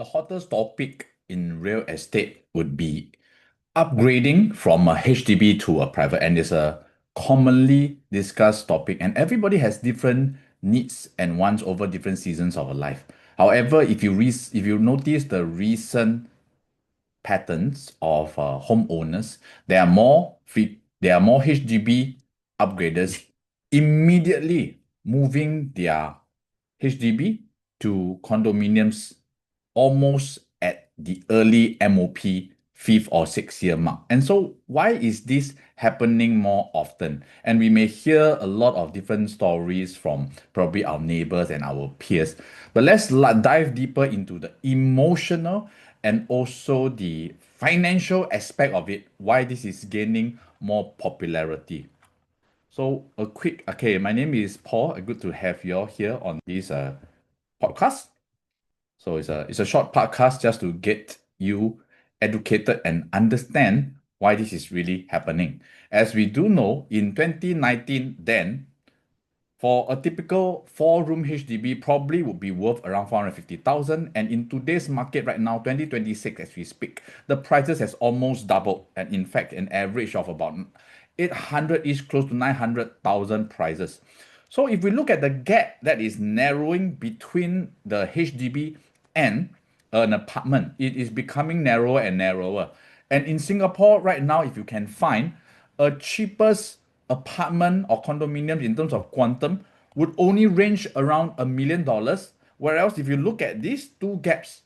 The hottest topic in real estate would be upgrading from a HDB to a private, and it's a commonly discussed topic, and everybody has different needs and wants over different seasons of a life. However, if you notice the recent patterns of homeowners, there are more HDB upgraders immediately moving their HDB to condominiums almost at the early MOP fifth or sixth year mark. And so why is this happening more often? And we may hear a lot of different stories from probably our neighbors and our peers. But let's dive deeper into the emotional and also the financial aspect of it, why this is gaining more popularity. So okay, my name is Paul. Good to have you all here on this podcast. So it's a short podcast just to get you educated and understand why this is really happening. As we do know, in 2019, then for a typical four-room HDB probably would be worth around 450,000. And in today's market right now, 2026 as we speak, the prices has almost doubled. And in fact, an average of about 800 is close to 900,000 prices. So if we look at the gap that is narrowing between the HDB and an apartment, it is becoming narrower and narrower. And in Singapore right now, if you can find a cheapest apartment or condominium in terms of quantum would only range around $1 million. Whereas if you look at these two gaps,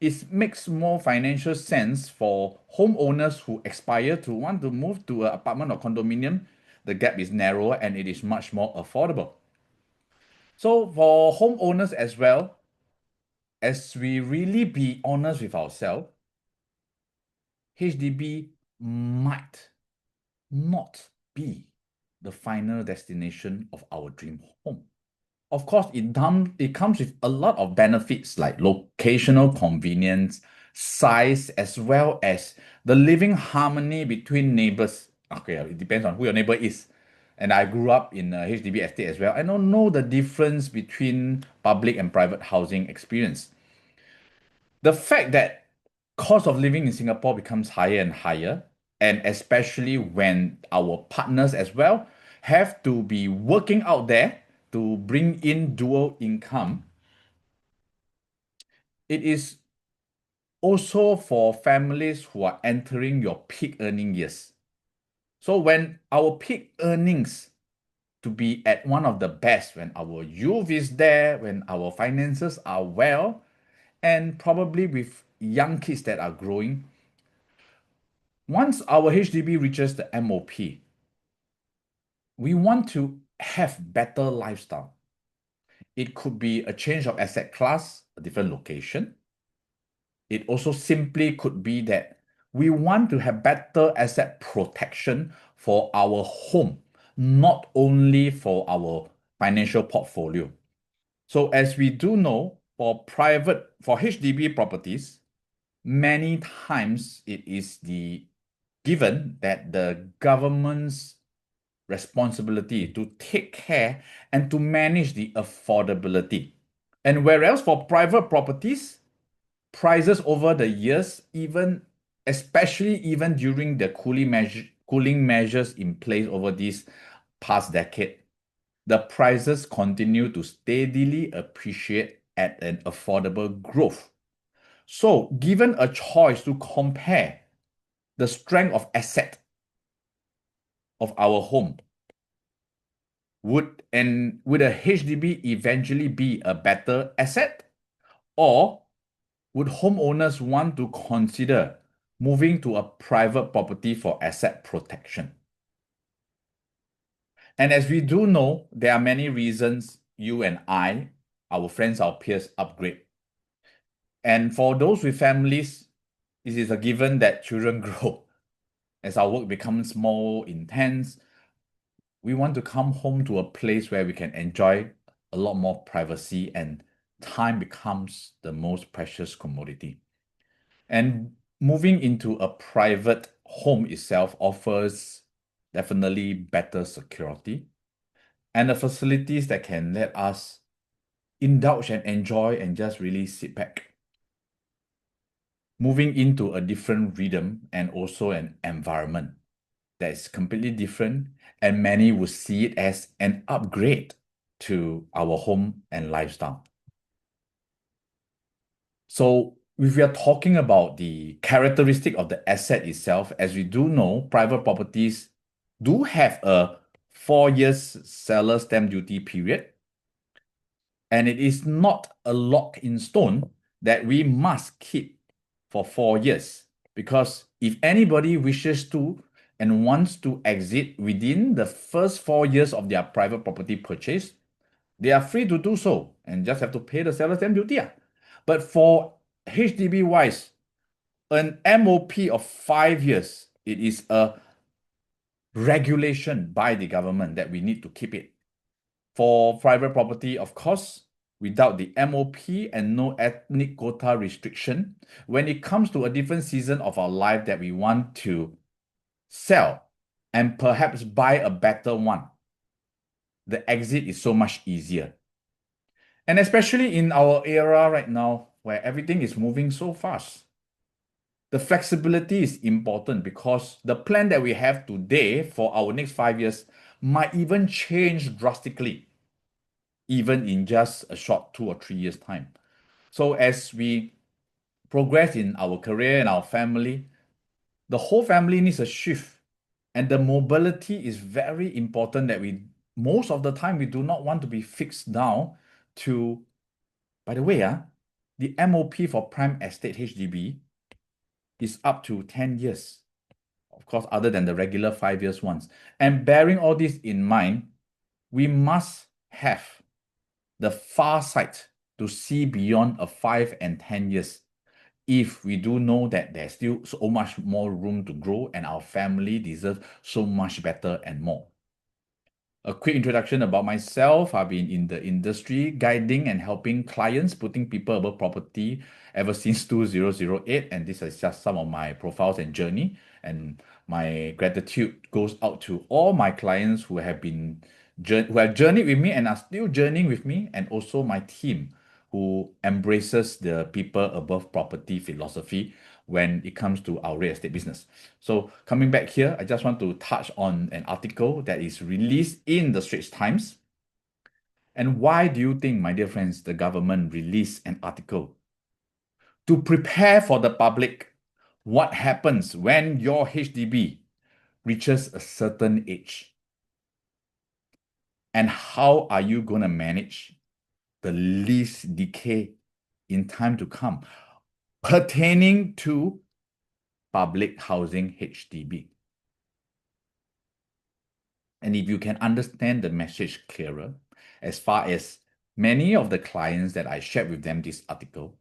it makes more financial sense for homeowners who aspire to want to move to an apartment or condominium. The gap is narrower and it is much more affordable. So for homeowners as well, as we really be honest with ourselves, HDB might not be the final destination of our dream home. Of course, it comes with a lot of benefits like locational convenience, size, as well as the living harmony between neighbors. Okay, it depends on who your neighbor is. And I grew up in a HDB estate as well. I don't know the difference between public and private housing experience. The fact that cost of living in Singapore becomes higher and higher, and especially when our partners as well have to be working out there to bring in dual income, it is also for families who are entering your peak earning years. So when our peak earnings to be at one of the best, when our youth is there, when our finances are well, and probably with young kids that are growing, once our HDB reaches the MOP, we want to have better lifestyle. It could be a change of asset class, a different location. It also simply could be that we want to have better asset protection for our home, not only for our financial portfolio. So as we do know, for HDB properties, many times it is given that the government's responsibility to take care and to manage the affordability. And whereas for private properties, prices over the years, especially even during the cooling measures in place over this past decade, the prices continue to steadily appreciate at an affordable growth. So, given a choice to compare the strength of asset of our home, would a HDB eventually be a better asset, or would homeowners want to consider moving to a private property for asset protection? And as we do know, there are many reasons you and I, our friends, our peers, upgrade. And for those with families, it is a given that children grow. As our work becomes more intense, we want to come home to a place where we can enjoy a lot more privacy, and time becomes the most precious commodity. And moving into a private home itself offers definitely better security and the facilities that can let us indulge and enjoy and just really sit back. moving into a different rhythm and also an environment that is completely different, and many will see it as an upgrade to our home and lifestyle. So if we are talking about the characteristic of the asset itself, as we do know, private properties do have a 4 years seller stamp duty period, and it is not a lock in stone that we must keep for 4 years. Because if anybody wishes to and wants to exit within the first 4 years of their private property purchase, they are free to do so and just have to pay the seller stamp duty. But for HDB wise, an MOP of 5 years, it is a regulation by the government that we need to keep it. For private property, of course, without the MOP and no ethnic quota restriction, when it comes to a different season of our life that we want to sell and perhaps buy a better one, the exit is so much easier. And especially in our era right now, where everything is moving so fast, the flexibility is important because the plan that we have today for our next 5 years might even change drastically, even in just a short 2 or 3 years' time. So as we progress in our career and our family, the whole family needs a shift. And the mobility is very important that we, most of the time, we do not want to be fixed down to, by the way, the MOP for prime estate HDB is up to 10 years. Of course, other than the regular 5 years ones. And bearing all this in mind, we must have the far sight to see beyond a 5 and 10 years. If we do know that there's still so much more room to grow and our family deserves so much better and more. A quick introduction about myself. I've been in the industry guiding and helping clients, putting people above property ever since 2008. And this is just some of my profiles and journey. And my gratitude goes out to all my clients who have journeyed with me and are still journeying with me, and also my team who embraces the people above property philosophy when it comes to our real estate business. So coming back here, I just want to touch on an article that is released in the Straits Times. And why do you think, my dear friends, the government released an article? To prepare for the public what happens when your HDB reaches a certain age. And how are you going to manage the lease decay in time to come pertaining to public housing HDB? And if you can understand the message clearer, as far as many of the clients that I shared with them this article,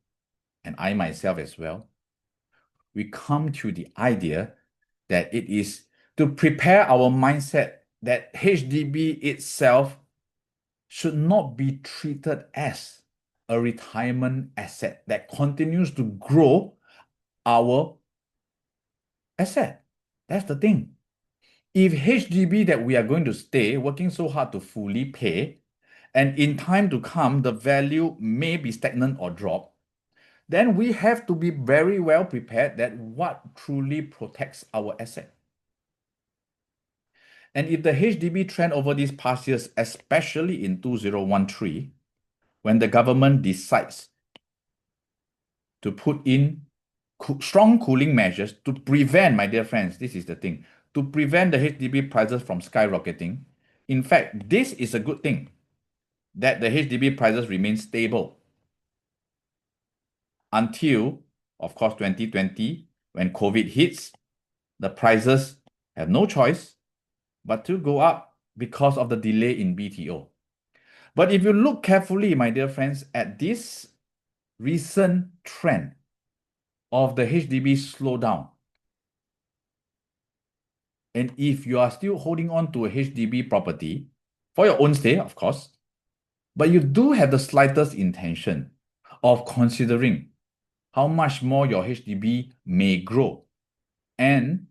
and I myself as well, we come to the idea that it is to prepare our mindset that HDB itself should not be treated as a retirement asset that continues to grow our asset. That's the thing. If HDB that we are going to stay working so hard to fully pay, and in time to come, the value may be stagnant or drop, then we have to be very well prepared that what truly protects our asset. And if the HDB trend over these past years, especially in 2013, when the government decides to put in strong cooling measures to prevent, my dear friends, this is the thing, to prevent the HDB prices from skyrocketing. In fact, this is a good thing that the HDB prices remain stable until, of course, 2020, when COVID hits, the prices have no choice but to go up because of the delay in BTO. But if you look carefully, my dear friends, at this recent trend of the HDB slowdown, and if you are still holding on to a HDB property for your own stay, of course, but you do have the slightest intention of considering how much more your HDB may grow, and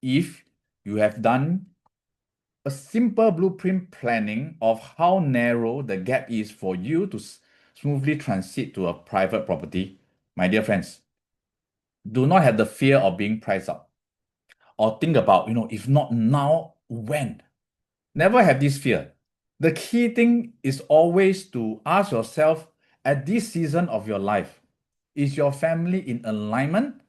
if you have done a simple blueprint planning of how narrow the gap is for you to smoothly transit to a private property, my dear friends, Do not have the fear of being priced out. Or think about, if not now, when? Never have this fear. The key thing is always to ask yourself at this season of your life, is your family in alignment?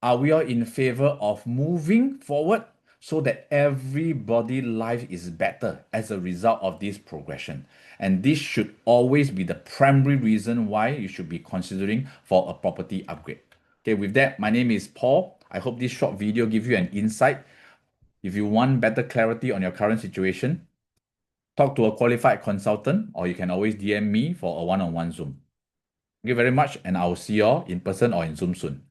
Are we all in favor of moving forward so that everybody life is better as a result of this progression? And this should always be the primary reason why you should be considering for a property upgrade. Okay, with that, my name is Paul. I hope this short video gives you an insight. If you want better clarity on your current situation, talk to a qualified consultant, or you can always DM me for a one-on-one Zoom. Thank you very much, and I will see you all in person or in Zoom soon.